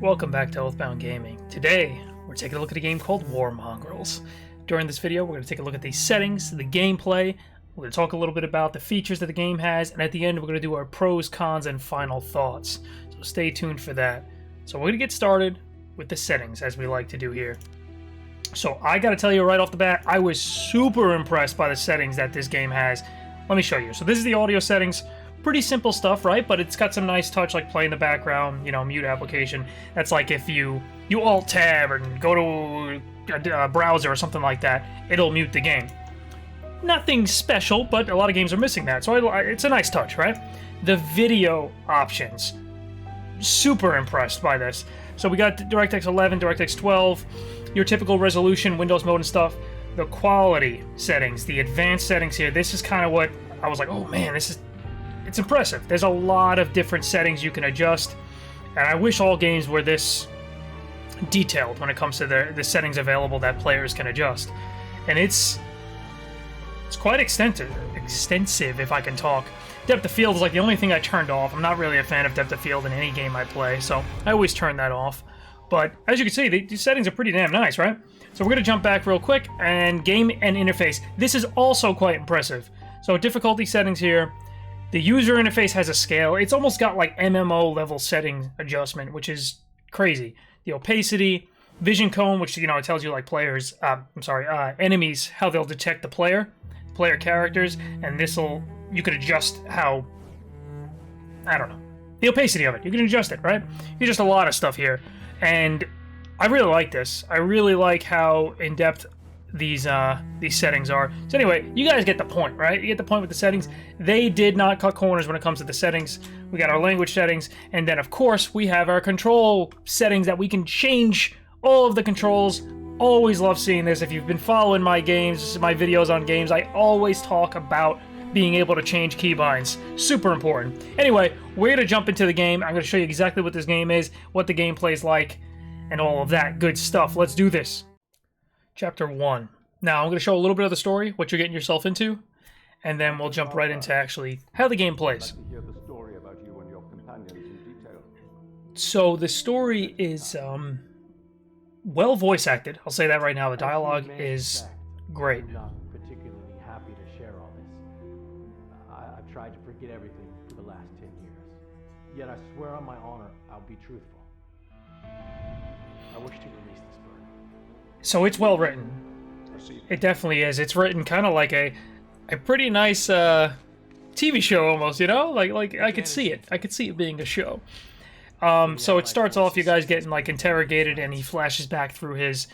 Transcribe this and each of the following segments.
Welcome back to Oathbound Gaming. Today, we're taking a look at a game called Mongrels. During this video, we're going to take a look at the settings, the gameplay, we're going to talk a little bit about the features that the game has, and at the end, we're going to do our pros, cons, and final thoughts. So stay tuned for that. So we're going to get started with the settings, as we like to do here. So I got to tell you right off the bat, I was super impressed by the settings that this game has. Let me show you. So this is the audio settings. Pretty simple stuff, right? But it's got some nice touch, like play in the background, you know, mute application. That's like if you Alt-Tab and go to a browser or something like that, it'll mute the game. Nothing special, but a lot of games are missing that, so it's a nice touch, right? The video options, super impressed by this. So we got DirectX 11, DirectX 12, your typical resolution, Windows mode and stuff. The quality settings, the advanced settings here, this is kind of what I was like, oh man, it's impressive. There's a lot of different settings you can adjust, and I wish all games were this detailed when it comes to the settings available that players can adjust. And it's quite extensive if I can talk. Depth of field is like the only thing I turned off. I'm not really a fan of depth of field in any game I play, so I always turn that off. But as you can see, these settings are pretty damn nice, right? So we're going to jump back real quick, and game and interface. This is also quite impressive. So difficulty settings here. The user interface has a scale. It's almost got like MMO level setting adjustment, which is crazy. The opacity, vision cone, which, you know, it tells you like enemies, how they'll detect the player characters, and you could adjust how, I don't know, the opacity of it. You can adjust it, right? You can adjust a lot of stuff here, and I really like this. I really like how in-depth these settings are. So anyway, you guys get the point, right? You get the point with the settings. They did not cut corners when it comes to the settings. We got our language settings, and then of course we have our control settings that we can change all of the controls. Always love seeing this. If you've been following my games, my videos on games, I always talk about being able to change keybinds. Super important. Anyway, we're going to jump into the game. I'm going to show you exactly what this game is, what the gameplay is like, and all of that good stuff. Let's do this. Chapter 1. Now, I'm going to show a little bit of the story, what you're getting yourself into, and then we'll jump right into actually how the game plays. So the story is well voice acted. I'll say that right now. The dialogue is great. I'm not particularly happy to share all this. I've tried to forget everything for the last 10 years. Yet I swear on my honor, I'll be truthful. I wish to release this burden. So it's well written. It definitely is. It's written kind of like a pretty nice TV show almost, you know? Like I could see it. I could see it being a show. So it starts off you guys getting like interrogated, and he flashes back through his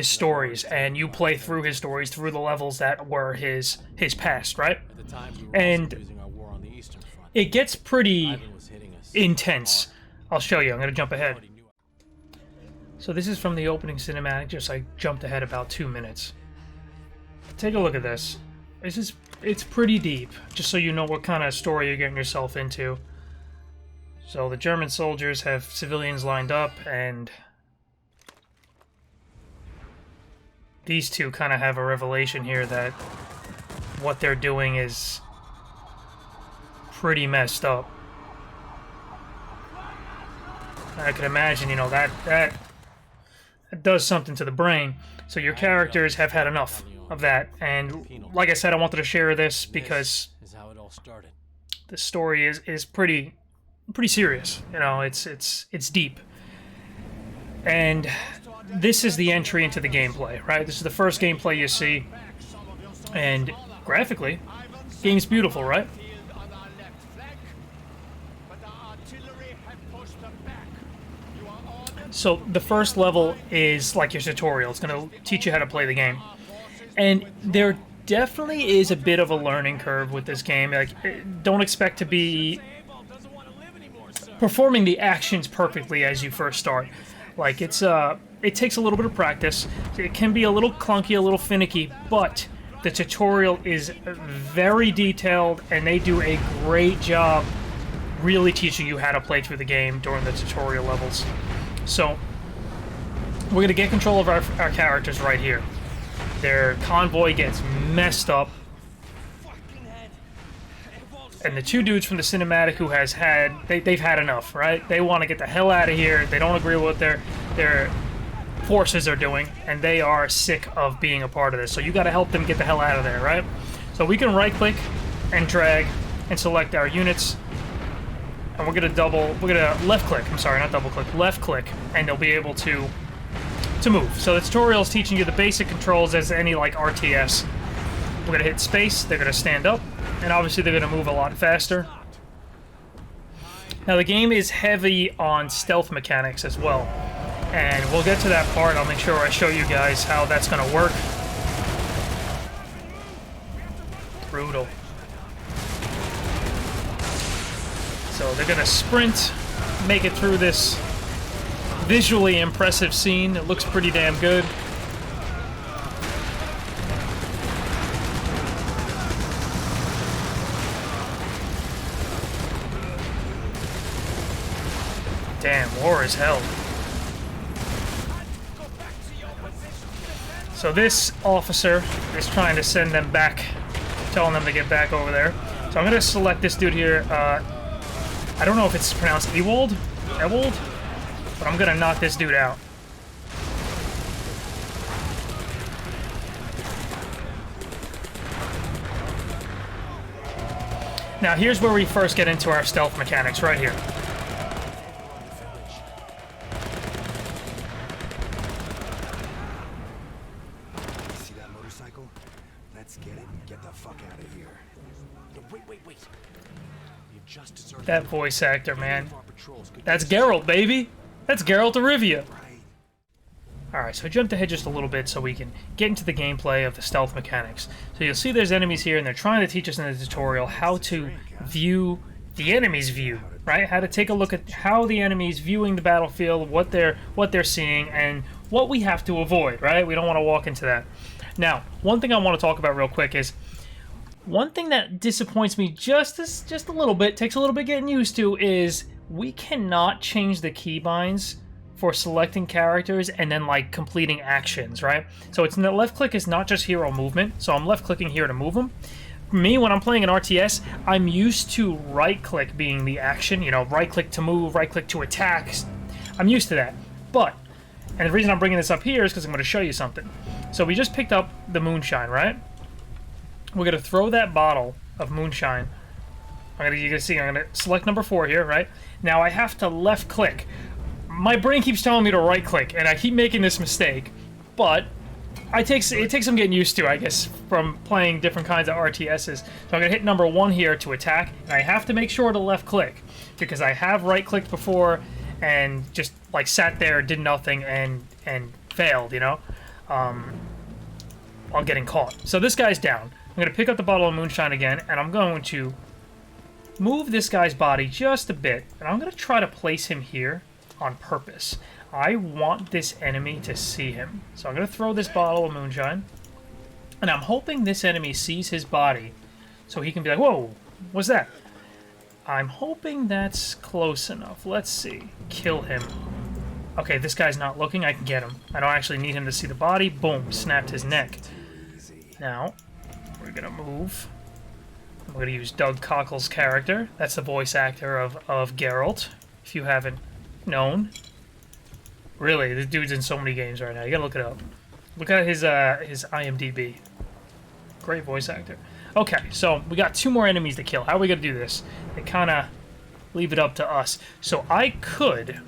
stories, and you play through his stories through the levels that were his past, right? And it gets pretty intense. I'll show you. I'm going to jump ahead. So this is from the opening cinematic, just I jumped ahead about 2 minutes. Take a look at this. It's pretty deep, just so you know what kind of story you're getting yourself into. So the German soldiers have civilians lined up, and these two kind of have a revelation here that what they're doing is pretty messed up. I can imagine, you know, that does something to the brain. So your characters have had enough of that, and like I said, I wanted to share this because the story is pretty serious. You know, it's deep, and this is the entry into the gameplay, right? This is the first gameplay you see, and graphically, game's beautiful, right? So the first level is like your tutorial. It's going to teach you how to play the game. And there definitely is a bit of a learning curve with this game. Like, don't expect to be performing the actions perfectly as you first start. Like, it takes a little bit of practice. It can be a little clunky, a little finicky, but the tutorial is very detailed, and they do a great job really teaching you how to play through the game during the tutorial levels. So, we're going to get control of our characters right here. Their convoy gets messed up. and the two dudes from the cinematic who has had they've had enough, right? They want to get the hell out of here. They don't agree with what their forces are doing, and they are sick of being a part of this. So you got to help them get the hell out of there, right? So we can right click and drag and select our units, and we're gonna left click. I'm sorry, not double click. Left click, and they'll be able to move. So the tutorial is teaching you the basic controls as any like RTS. We're gonna hit space. They're gonna stand up, and obviously they're gonna move a lot faster. Now the game is heavy on stealth mechanics as well, and we'll get to that part. I'll make sure I show you guys how that's gonna work. Brutal. So they're gonna sprint, make it through this visually impressive scene. It looks pretty damn good. Damn, war is hell. So this officer is trying to send them back, telling them to get back over there. So I'm gonna select this dude here. I don't know if it's pronounced Ewald, but I'm gonna knock this dude out. Now here's where we first get into our stealth mechanics, right here. See that motorcycle? Let's get it and get the fuck out of here. Wait. That voice actor, man. That's Geralt, baby. That's Geralt of Rivia. Alright, so I jumped ahead just a little bit so we can get into the gameplay of the stealth mechanics. So you'll see there's enemies here, and they're trying to teach us in the tutorial how to view the enemy's view, right? How to take a look at how the enemy's viewing the battlefield, what they're seeing, and what we have to avoid, right? We don't want to walk into that. Now, one thing I want to talk about real quick is one thing that disappoints me just a little bit, takes a little bit getting used to, is we cannot change the keybinds for selecting characters and then like completing actions, right? So it's the left click is not just hero movement, so I'm left clicking here to move them. Me, when I'm playing an RTS, I'm used to right click being the action, you know, right click to move, right click to attack. I'm used to that. But, and the reason I'm bringing this up here is because I'm going to show you something. So we just picked up the moonshine, right? We're going to throw that bottle of moonshine. You're going to see, I'm going to select number 4 here, right? Now I have to left click. My brain keeps telling me to right click, and I keep making this mistake, but it takes some getting used to, I guess, from playing different kinds of RTSs. So I'm going to hit number 1 here to attack, and I have to make sure to left click, because I have right clicked before and just like sat there, did nothing, and failed, you know, while getting caught. So this guy's down. I'm going to pick up the bottle of moonshine again, and I'm going to move this guy's body just a bit, and I'm going to try to place him here on purpose. I want this enemy to see him. So I'm going to throw this bottle of moonshine, and I'm hoping this enemy sees his body so he can be like, whoa, what's that? I'm hoping that's close enough. Let's see. Kill him. Okay, this guy's not looking. I can get him. I don't actually need him to see the body. Boom, snapped his neck. Now, we're going to move. I'm going to use Doug Cockle's character. That's the voice actor of Geralt, if you haven't known. Really, this dude's in so many games right now. You gotta look it up. Look at his IMDb. Great voice actor. Okay, so we got 2 more enemies to kill. How are we gonna do this? They kind of leave it up to us. So I could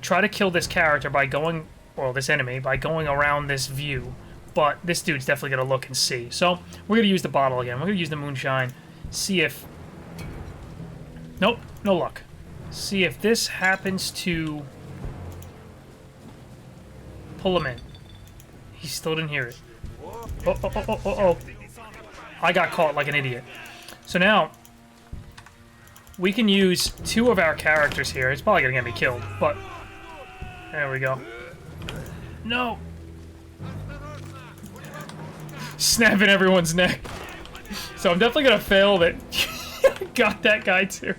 try to kill this character by going, well, this enemy, by going around this view. But this dude's definitely gonna look and see. So we're gonna use the bottle again. We're gonna use the moonshine. See if... Nope, no luck. See if this happens to pull him in. He still didn't hear it. Oh. I got caught like an idiot. So now, we can use 2 of our characters here. It's probably going to get me killed, but... There we go. No! Snapping everyone's neck. So I'm definitely going to fail that. Got that guy too.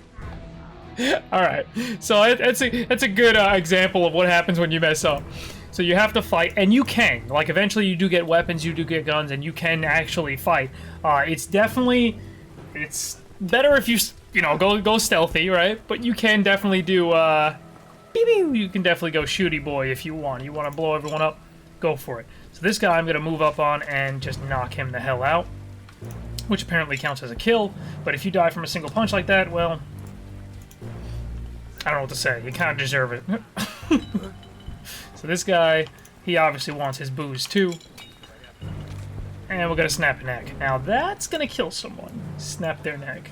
Alright, so that's a good example of what happens when you mess up. So you have to fight, and you can. Like, eventually you do get weapons, you do get guns, and you can actually fight. It's definitely... Better if you know, go stealthy, right? But you can definitely do, you can definitely go shooty boy if you want. You want to blow everyone up, go for it. So this guy I'm going to move up on and just knock him the hell out, which apparently counts as a kill. But if you die from a single punch like that, well, I don't know what to say. You kind of deserve it. So this guy, he obviously wants his booze too. And we're going to snap a neck. Now that's going to kill someone. Snap their neck.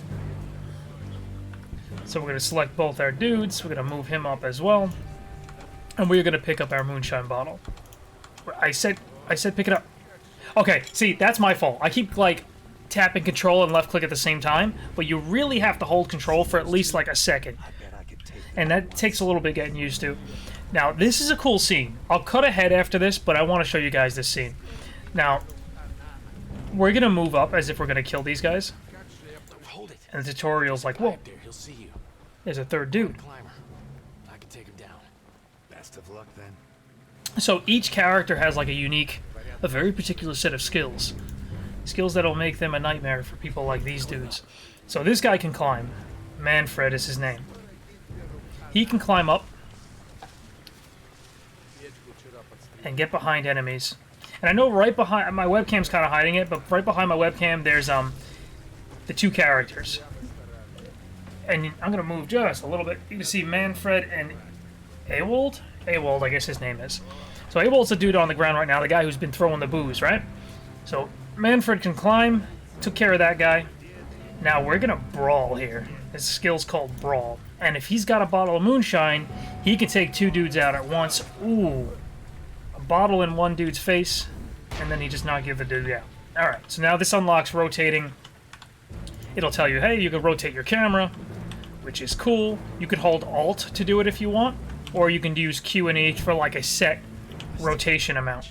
So we're going to select both our dudes. We're going to move him up as well. And we're going to pick up our moonshine bottle. I said pick it up. Okay, see, that's my fault. I keep, like, tapping control and left click at the same time. But you really have to hold control for at least, like, a second. And that takes a little bit getting used to. Now, this is a cool scene. I'll cut ahead after this, but I want to show you guys this scene. Now, we're going to move up as if we're going to kill these guys. And the tutorial's like, whoa, there's a third dude. I can take him down. Best of luck then. So each character has like a very particular set of skills. Skills that'll make them a nightmare for people like these dudes. So this guy can climb. Manfred is his name. He can climb up and get behind enemies. And I know right behind, my webcam's kind of hiding it, but right behind my webcam there's the two characters. And I'm going to move just a little bit. You can see Manfred and Awold? Awold, I guess his name is. So Awold's the dude on the ground right now, the guy who's been throwing the booze, right? So Manfred can climb, took care of that guy. Now we're going to brawl here. His skill's called Brawl. And if he's got a bottle of moonshine, he can take two dudes out at once. Ooh. A bottle in one dude's face, and then he just not give the dude out. Alright, so now this unlocks rotating. It'll tell you, hey, you can rotate your camera, which is cool. You could hold Alt to do it if you want, or you can use Q and E for like a set rotation amount.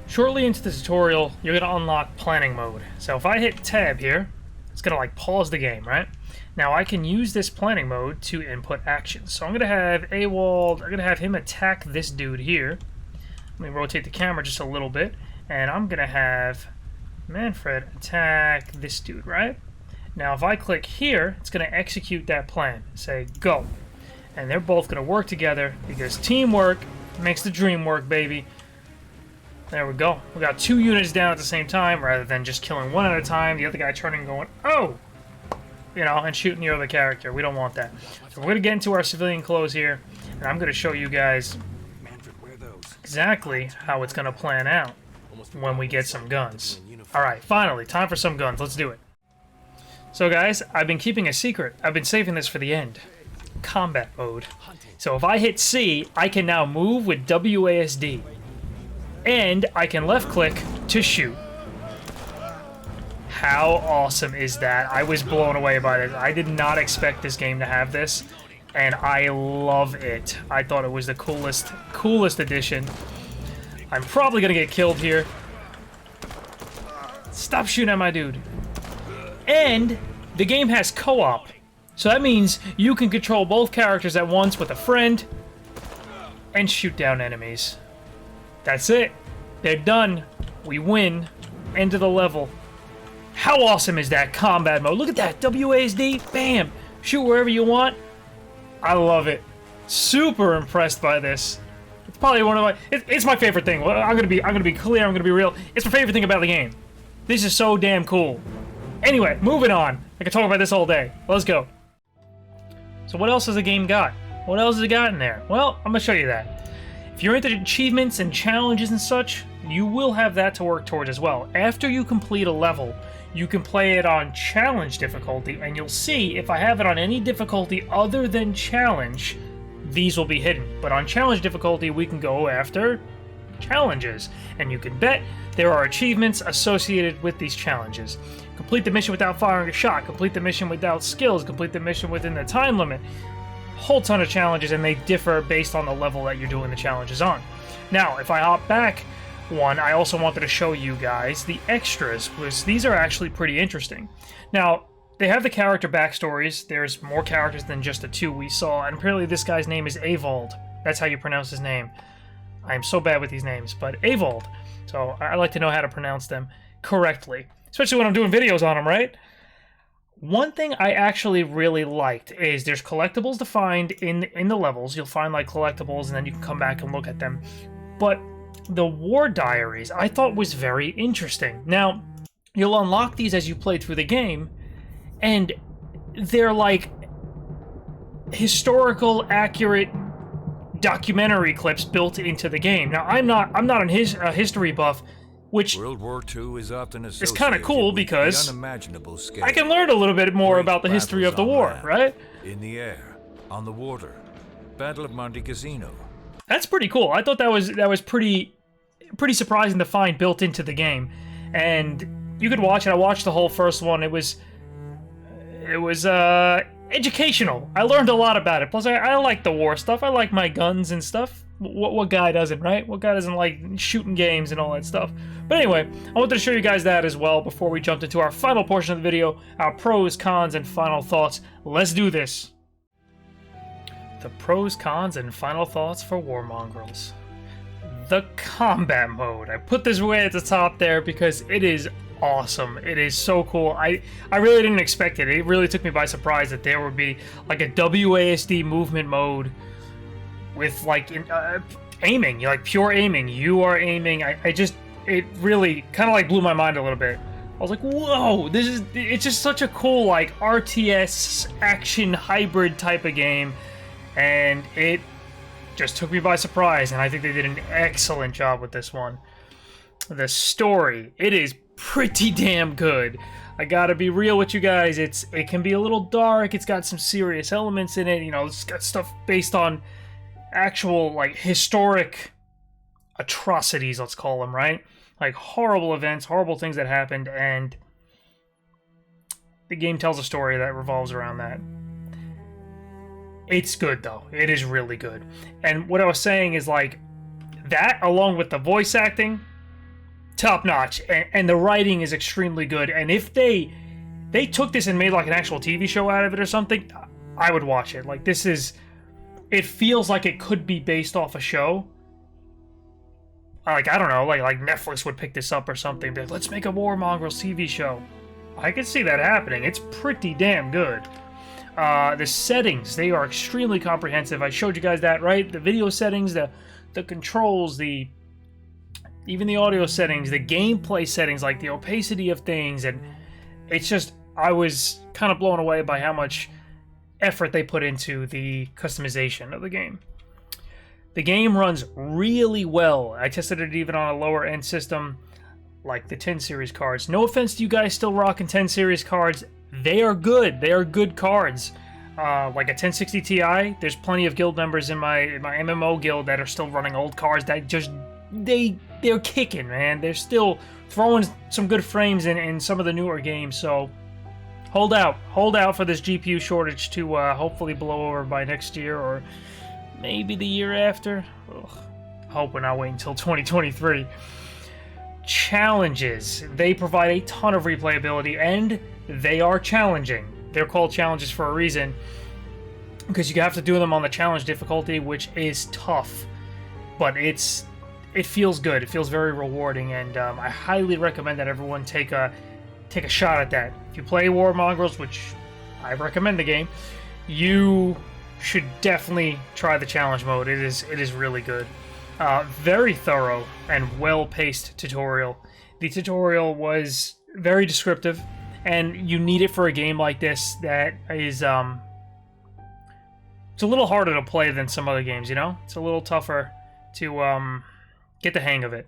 Shortly into the tutorial, you're going to unlock planning mode. So if I hit tab here, it's going to like pause the game, right? Now I can use this planning mode to input actions. So I'm going to have Awold, I'm going to have him attack this dude here. Let me rotate the camera just a little bit, and I'm going to have Manfred attack this dude, right? Now if I click here, it's going to execute that plan. Say, go. And they're both going to work together, because teamwork makes the dream work, baby. There we go. We got two units down at the same time, rather than just killing one at a time, the other guy turning and going, oh! You know, and shooting the other character. We don't want that. So we're going to get into our civilian clothes here, and I'm going to show you guys exactly how it's going to plan out when we get some guns. Alright, finally, time for some guns. Let's do it. So guys, I've been keeping a secret. I've been saving this for the end. Combat mode. So if I hit C, I can now move with WASD. And I can left click to shoot. How awesome is that? I was blown away by this. I did not expect this game to have this, and I love it. I thought it was the coolest addition. I'm probably gonna get killed here. Stop shooting at my dude. And the game has co-op. So that means you can control both characters at once with a friend and shoot down enemies. That's it. They're done. We win. End of the level. How awesome is that combat mode? Look at that. WASD. Bam. Shoot wherever you want. I love it. Super impressed by this. It's probably one of my... It's my favorite thing. I'm gonna be clear. I'm gonna be real. It's my favorite thing about the game. This is so damn cool. Anyway, moving on. I could talk about this all day. Let's go. So what else has the game got? What else has it got in there? Well, I'm gonna show you that. If you're into achievements and challenges and such, you will have that to work towards as well. After you complete a level, you can play it on challenge difficulty, and you'll see if I have it on any difficulty other than challenge, these will be hidden. But on challenge difficulty, we can go after challenges, and you can bet there are achievements associated with these challenges. Complete the mission without firing a shot, complete the mission without skills, complete the mission within the time limit. Whole ton of challenges, and they differ based on the level that you're doing the challenges on. Now, if I hop back one, I also wanted to show you guys the extras, because these are actually pretty interesting. Now, they have the character backstories. There's more characters than just the two we saw, and apparently this guy's name is Awold. That's how you pronounce his name. I am so bad with these names, but Awold. So I like to know how to pronounce them correctly, especially when I'm doing videos on them, right? One thing I actually really liked is there's collectibles to find in the levels. You'll find like collectibles and then you can come back and look at them. But the war diaries I thought was very interesting. Now, you'll unlock these as you play through the game, and they're like historical accurate documentary clips built into the game. Now, I'm not a history buff, which World War II is often it's kind of cool because unimaginable scale. I can learn a little bit more about the history of the war, right? In the air, on the water, Battle of Monte Cassino. That's pretty cool. I thought that was pretty surprising to find built into the game, and you could watch it. I watched the whole first one. It was educational. I learned a lot about it. Plus, I like the war stuff. I like my guns and stuff. What guy doesn't, right? What guy doesn't like shooting games and all that stuff? But anyway, I wanted to show you guys that as well before we jumped into our final portion of the video, our pros, cons, and final thoughts. Let's do this. The pros, cons, and final thoughts for War Mongrels. The combat mode. I put this way at the top there because it is awesome. It is so cool. I really didn't expect it. It really took me by surprise that there would be like a WASD movement mode with like aiming, like pure aiming. You are aiming. It really kind of like blew my mind a little bit. I was like, whoa, it's just such a cool like RTS action hybrid type of game, and it just took me by surprise, and I think they did an excellent job with this one. The story, it is pretty damn good. I gotta be real with you guys, it can be a little dark, it's got some serious elements in it, you know, it's got stuff based on actual, like, historic atrocities, let's call them, right? Like, horrible events, horrible things that happened, and the game tells a story that revolves around that. It's good, though. It is really good. And what I was saying is, like, that, along with the voice acting, top-notch. And the writing is extremely good. And if they took this and made, like, an actual TV show out of it or something, I would watch it. Like, this is... It feels like it could be based off a show. Like, I don't know, like Netflix would pick this up or something. Be like, let's make a War Mongrels TV show. I could see that happening. It's pretty damn good. The settings, they are extremely comprehensive. I showed you guys that, right? The video settings, the controls, even the audio settings, the gameplay settings, like the opacity of things, and it's just, I was kind of blown away by how much effort they put into the customization of the game. The game runs really well. I tested it even on a lower end system, like the 10 series cards. No offense to you guys still rocking 10 series cards. They are good. They are good cards. Like a 1060 Ti, there's plenty of guild members in my MMO guild that are still running old cards that just, they're kicking, man. They're still throwing some good frames in some of the newer games, so hold out for this GPU shortage to hopefully blow over by next year or maybe the year after. Ugh. Hope we're not waiting until 2023. Challenges. They provide a ton of replayability, and they are challenging. They're called challenges for a reason, because you have to do them on the challenge difficulty, which is tough. But it feels good. It feels very rewarding, and I highly recommend that everyone take a shot at that. If you play War Mongrels, which I recommend the game, you should definitely try the challenge mode. It is really good. Very thorough and well-paced tutorial. The tutorial was very descriptive, and you need it for a game like this that is it's a little harder to play than some other games, you know? It's a little tougher to get the hang of it.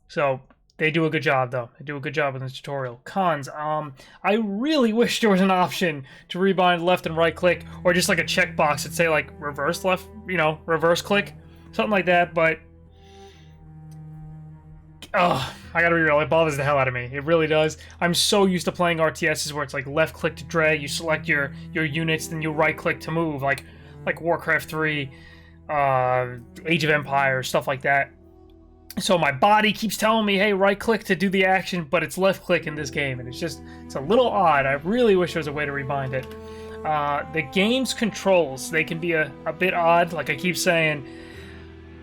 So they do a good job, though. They do a good job in the tutorial. Cons. I really wish there was an option to rebind left and right click, or just like a checkbox that say like reverse left, you know, reverse click, something like that. But I gotta be real, it bothers the hell out of me. It really does. I'm so used to playing RTSs where it's like left click to drag, you select your units, then you right click to move, like Warcraft 3, Age of Empires, stuff like that. So my body keeps telling me, hey, right click to do the action, but it's left click in this game, and it's a little odd. I really wish there was a way to rebind it. The game's controls, they can be a bit odd, like I keep saying,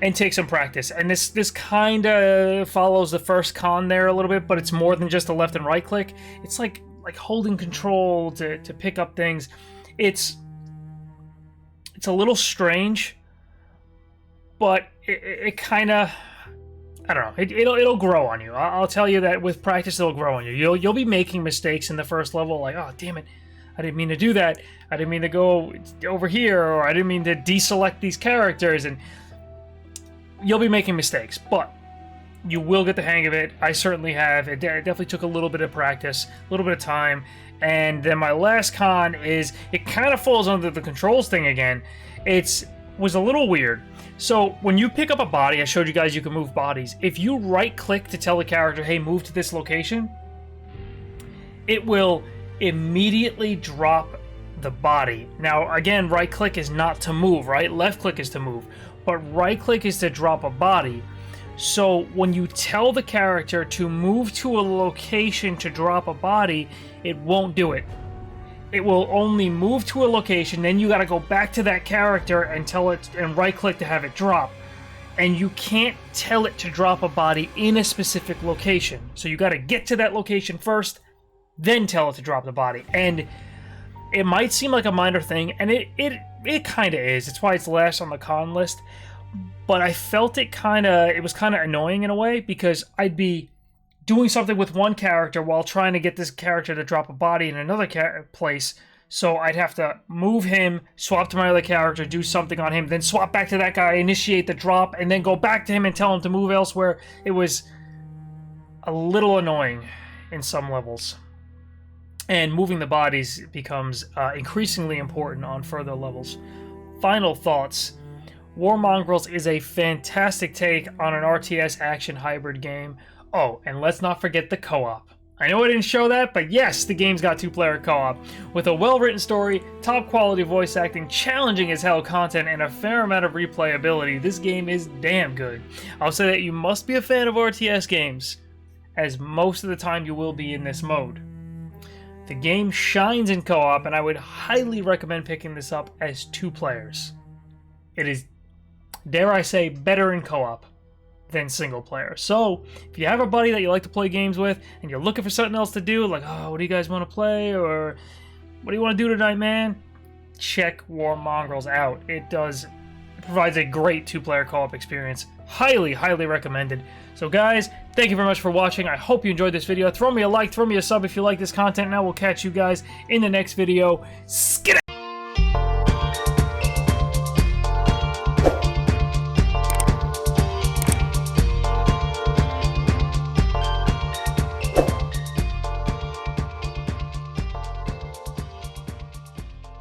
and take some practice. And this kind of follows the first con there a little bit, but it's more than just a left and right click. It's like like holding control to pick up things. It's a little strange, but it kind of, I don't know. It'll grow on you. I'll tell you that with practice, it'll grow on you. You'll be making mistakes in the first level, like, oh damn it, I didn't mean to do that. I didn't mean to go over here, or I didn't mean to deselect these characters, and you'll be making mistakes, but you will get the hang of it. I certainly have. It definitely took a little bit of practice, a little bit of time. And then my last con is, it kind of falls under the controls thing again. Was a little weird. So when you pick up a body, I showed you guys you can move bodies. If you right click to tell the character, hey, move to this location, it will immediately drop the body. Now again, right click is not to move, right? Left click is to move, but right click is to drop a body. So when you tell the character to move to a location to drop a body, it won't do it. It will only move to a location, then you gotta go back to that character and tell it, and right click to have it drop. And you can't tell it to drop a body in a specific location. So you gotta get to that location first, then tell it to drop the body. And it might seem like a minor thing, and it kinda is. It's why it's last on the con list. But I felt it was kind of annoying in a way, because I'd be doing something with one character while trying to get this character to drop a body in another place. So I'd have to move him, swap to my other character, do something on him, then swap back to that guy, initiate the drop, and then go back to him and tell him to move elsewhere. It was a little annoying in some levels. And moving the bodies becomes increasingly important on further levels. Final thoughts. War Mongrels is a fantastic take on an RTS action hybrid game. Oh, and let's not forget the co-op. I know I didn't show that, but yes, the game's got 2-player co-op. With a well-written story, top-quality voice acting, challenging as hell content, and a fair amount of replayability, this game is damn good. I'll say that you must be a fan of RTS games, as most of the time you will be in this mode. The game shines in co-op, and I would highly recommend picking this up as 2 players. It is, dare I say, better in co-op than single player. So if you have a buddy that you like to play games with and you're looking for something else to do, like, oh, what do you guys want to play, or what do you want to do tonight, man, check War Mongrels out. It provides a great 2-player co-op experience. Highly recommended. So guys, thank you very much for watching. I hope you enjoyed this video. Throw me a like, throw me a sub if you like this content, and I will catch you guys in the next video. Skid